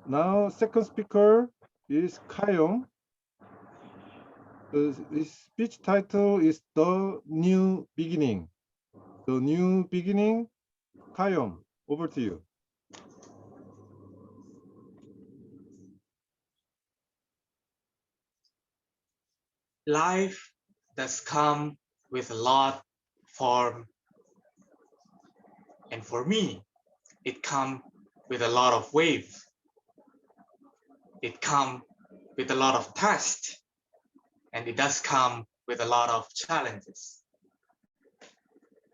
Now, second speaker is Qaiyum. His speech title is The New Beginning. The New Beginning. Qaiyum, over to you. Life does come with a lot form, and for me, it come with a lot of waves. It come with a lot of tests, and it does come with a lot of challenges.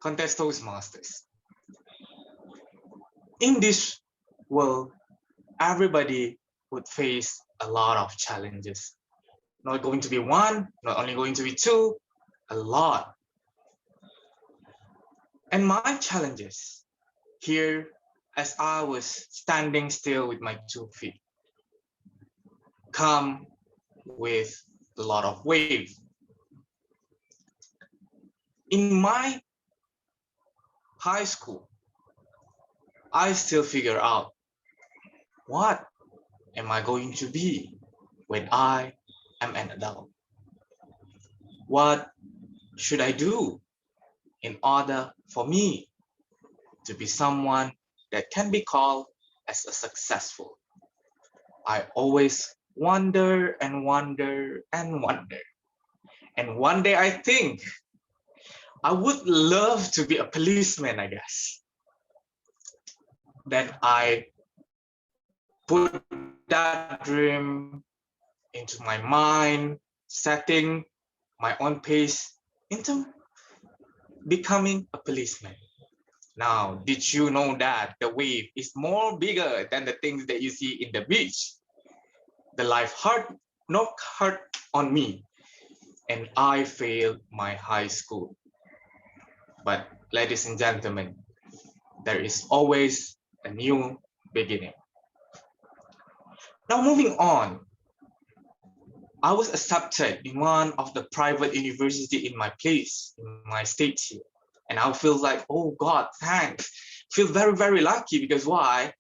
Contest Toastmasters. In this world, everybody would face a lot of challenges. Not going to be one, not only going to be two, a lot. And my challenges here, as I was standing still with my 2 feet, come with a lot of waves. In my high school, I still figure out what am I going to be when I am an adult? What should I do in order for me to be someone that can be called as a successful? I always wonder and wonder and wonder. And one day I think I would love to be a policeman, I guess. Then I put that dream into my mind, setting my own pace into becoming a policeman. Now, did you know that the wave is more bigger than the things that you see in the beach? The life hard knocked hard on me, and I failed my high school. But ladies and gentlemen, there is always a new beginning. Now moving on, I was accepted in one of the private university in my place, in my state here. And I feel like, oh God, thanks. Feel very, very lucky because why?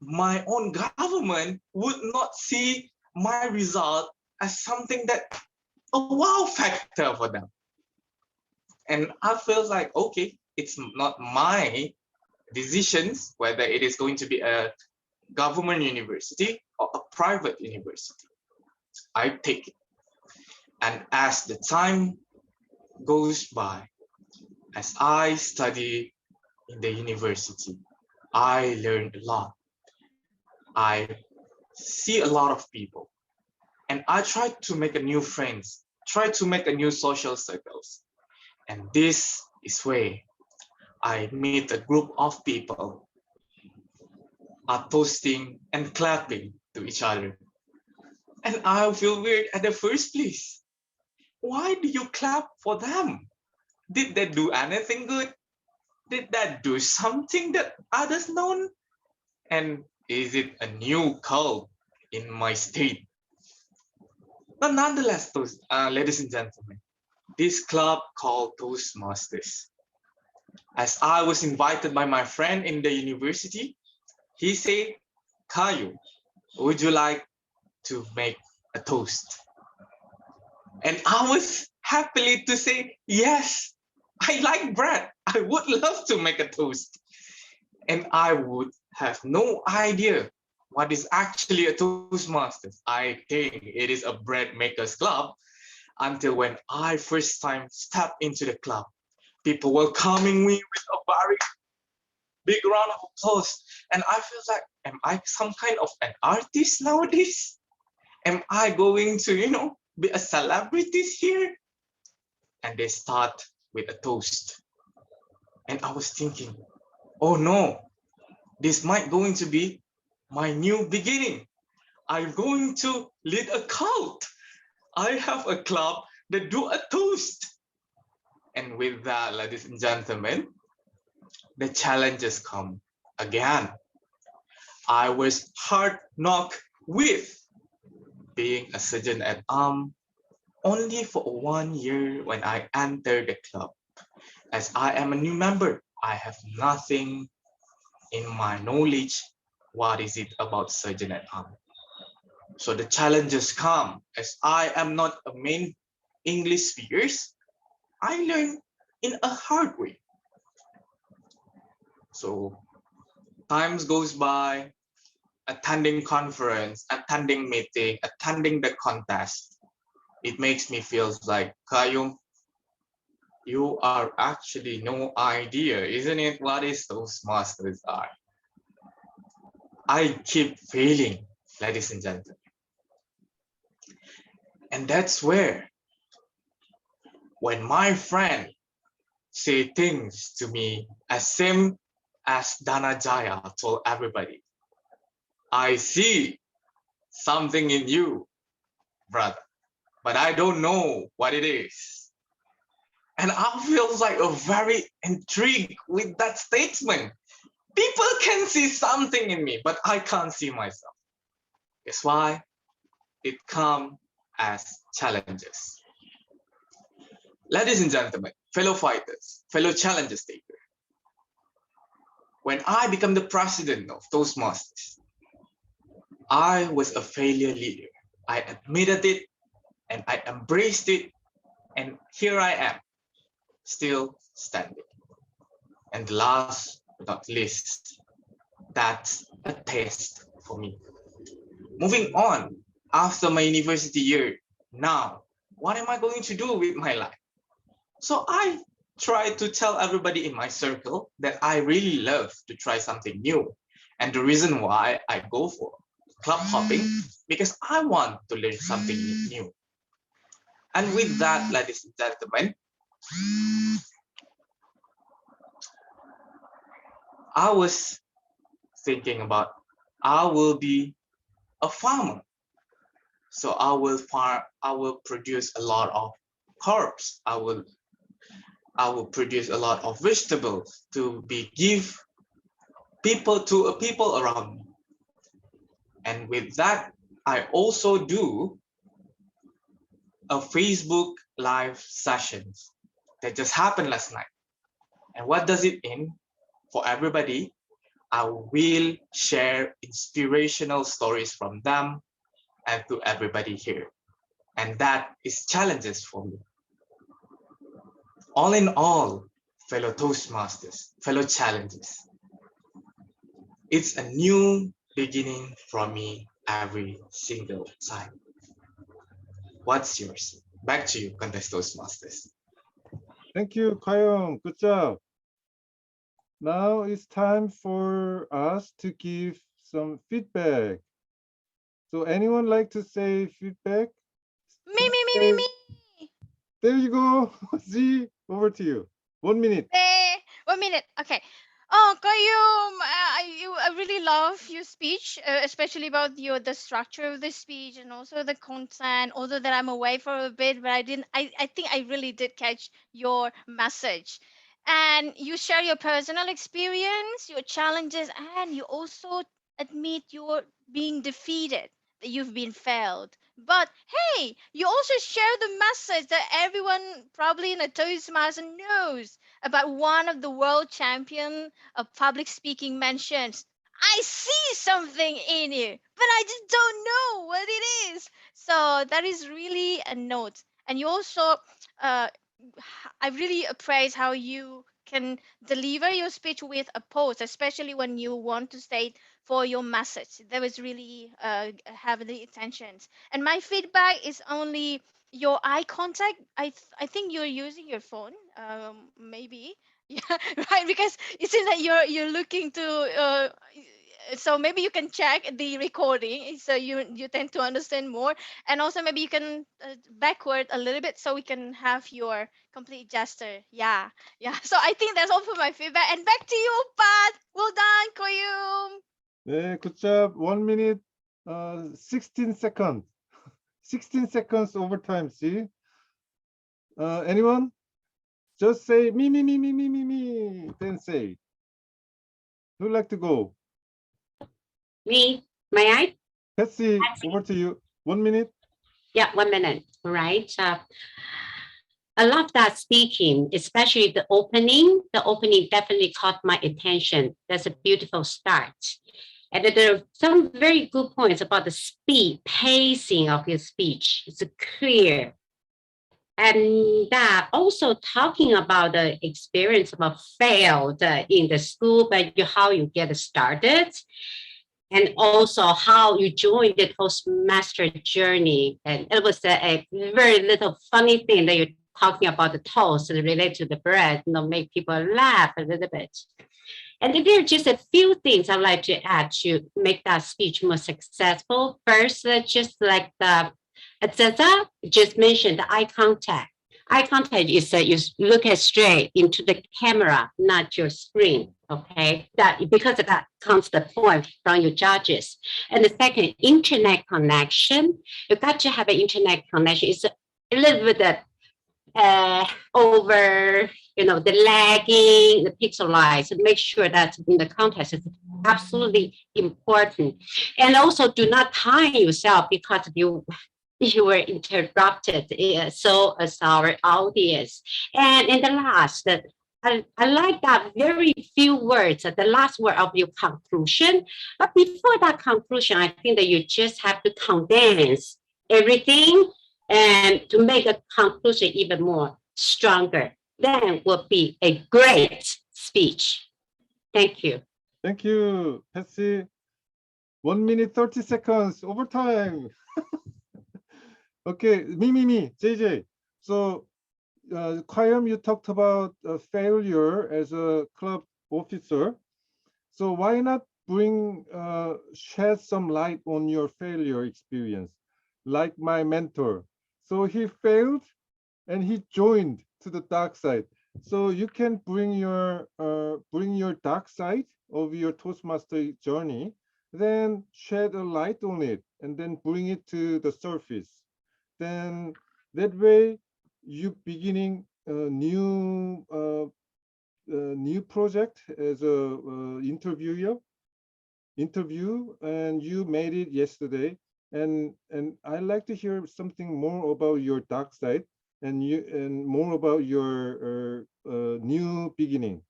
My own government would not see my result as something that a wow factor for them. And I feel like, okay, it's not my decisions whether it is going to be a government university or a private university. I take it. And as the time goes by, as I study in the university, I learned a lot. I see a lot of people, and I try to make a new friends, try to make a new social circles. And this is where I meet a group of people are toasting and clapping to each other. And I feel weird at the first place. Why do you clap for them? Did they do anything good? Did that do something that others know? And is it a new cult in my state? But nonetheless, ladies and gentlemen, this club called Toastmasters. As I was invited by my friend in the university, he said, Qaiyum, would you like to make a toast? And I was happily to say, yes, I like bread. I would love to make a toast. And I would have no idea what is actually a Toastmasters. I think it is a bread makers club until when I first time stepped into the club. People welcoming me with a very big round of applause. And I feel like, am I some kind of an artist nowadays? Am I going to, be a celebrity here? And they start with a toast. And I was thinking, oh no, this might going to be my new beginning. I'm going to lead a cult. I have a club that do a toast. And with that, ladies and gentlemen, the challenges come again. I was hard knocked with being a sergeant at arm only for 1 year when I entered the club. As I am a new member, I have nothing in my knowledge what is it about surgeon at army. So the challenges come as I am not a main English speaker. I learn in a hard way. So times goes by, attending conference, attending meeting, attending the contest. It makes me feel like, Qaiyum, you are actually no idea, isn't it? What is toastmasters are? I keep failing, ladies and gentlemen. And that's where, when my friend say things to me as same as Danajaya told everybody, I see something in you, brother, but I don't know what it is. And I feel like a very intrigued with that statement. People can see something in me, but I can't see myself. That's why it comes as challenges. Ladies and gentlemen, fellow fighters, fellow challenges takers, when I became the president of Toastmasters, I was a failure leader. I admitted it and I embraced it, and here I am, still standing. And last but not least, that's a test for me. Moving on, after my university year, now, what am I going to do with my life? So I try to tell everybody in my circle that I really love to try something new. And the reason why I go for club hopping, because I want to learn something new. And with that, ladies and gentlemen, I was thinking about, I will be a farmer. So I will produce a lot of crops. I will produce a lot of vegetables to be give people around me. And with that, I also do a Facebook live sessions that just happened last night. And what does it mean for everybody? I will share inspirational stories from them and to everybody here. And that is challenges for me. All in all, fellow Toastmasters, fellow challenges, it's a new beginning for me every single time. What's yours? Back to you, Contest Toastmasters. Thank you, Qaiyum. Good job. Now it's time for us to give some feedback. So anyone like to say feedback? Me. There you go. Z, over to you. 1 minute. 1 minute. Okay. Oh, Qayyum, I really love your speech, especially about the structure of the speech and also the content. Although that I'm away for a bit, but I think I really did catch your message. And you share your personal experience, your challenges, and you also admit you're being defeated, that you've been failed. But hey, you also share the message that everyone probably in a Toastmaster knows about one of the world champion of public speaking mentions. I see something in you, but I just don't know what it is. So that is really a note. And you also, I really appraise how you can deliver your speech with a pose, especially when you want to state for your message. That was really have the intentions. And my feedback is only your eye contact. I think you're using your phone, maybe. Yeah, right. Because it seems that you're looking to. So maybe you can check the recording, so you tend to understand more, and also maybe you can backward a little bit so we can have your complete gesture. Yeah. So I think that's all for my feedback. And back to you, Pat. Well done, Koyum. Yeah, good job. 1 minute, 16 seconds. 16 seconds overtime, see? Anyone? Just say me, then say. Who'd like to go? Me, may I? Patsy, over to you. 1 minute. Yeah, 1 minute. All right. I love that speaking, especially the opening. The opening definitely caught my attention. That's a beautiful start. And there are some very good points about the speed, pacing of his speech. It's clear. And also talking about the experience of failed in the school, but how you get started, and also how you joined the Toastmaster journey. And it was a very little funny thing that you're talking about the toast related to the bread, make people laugh a little bit. And there are just a few things I'd like to add to make that speech more successful. First, just like the Zaza just mentioned, the eye contact. Eye contact is that you look at straight into the camera, not your screen. Okay, that because of that comes the point from your judges. And the second, internet connection. You got to have an internet connection. It's a little bit over, the lagging, the pixelized, to make sure that in the context is absolutely important. And also do not time yourself because you were interrupted. So as our audience. And in the last, that I like that very few words at the last word of your conclusion. But before that conclusion, I think that you just have to condense everything and to make a conclusion even more stronger. Then will be a great speech. Thank you. Thank you, Patsy. 1 minute 30 seconds overtime. Okay, me, JJ. So, Qaiyum, you talked about failure as a club officer. So why not shed some light on your failure experience, like my mentor. So he failed and he joined to the dark side. So you can bring your dark side of your Toastmaster journey, then shed a light on it, and then bring it to the surface. Then that way, you beginning a new project as a interview, and you made it yesterday. And I'd like to hear something more about your dark side and more about your new beginning.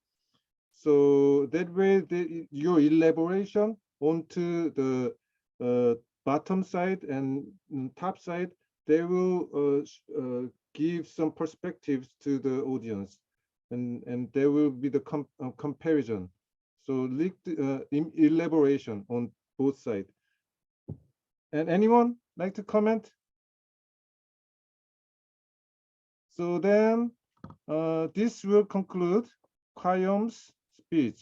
So that way, your elaboration onto the bottom side and top side, they will give some perspectives to the audience, and there will be the comparison. So elaboration on both sides. And anyone like to comment? So then, this will conclude Qaiyum's speech.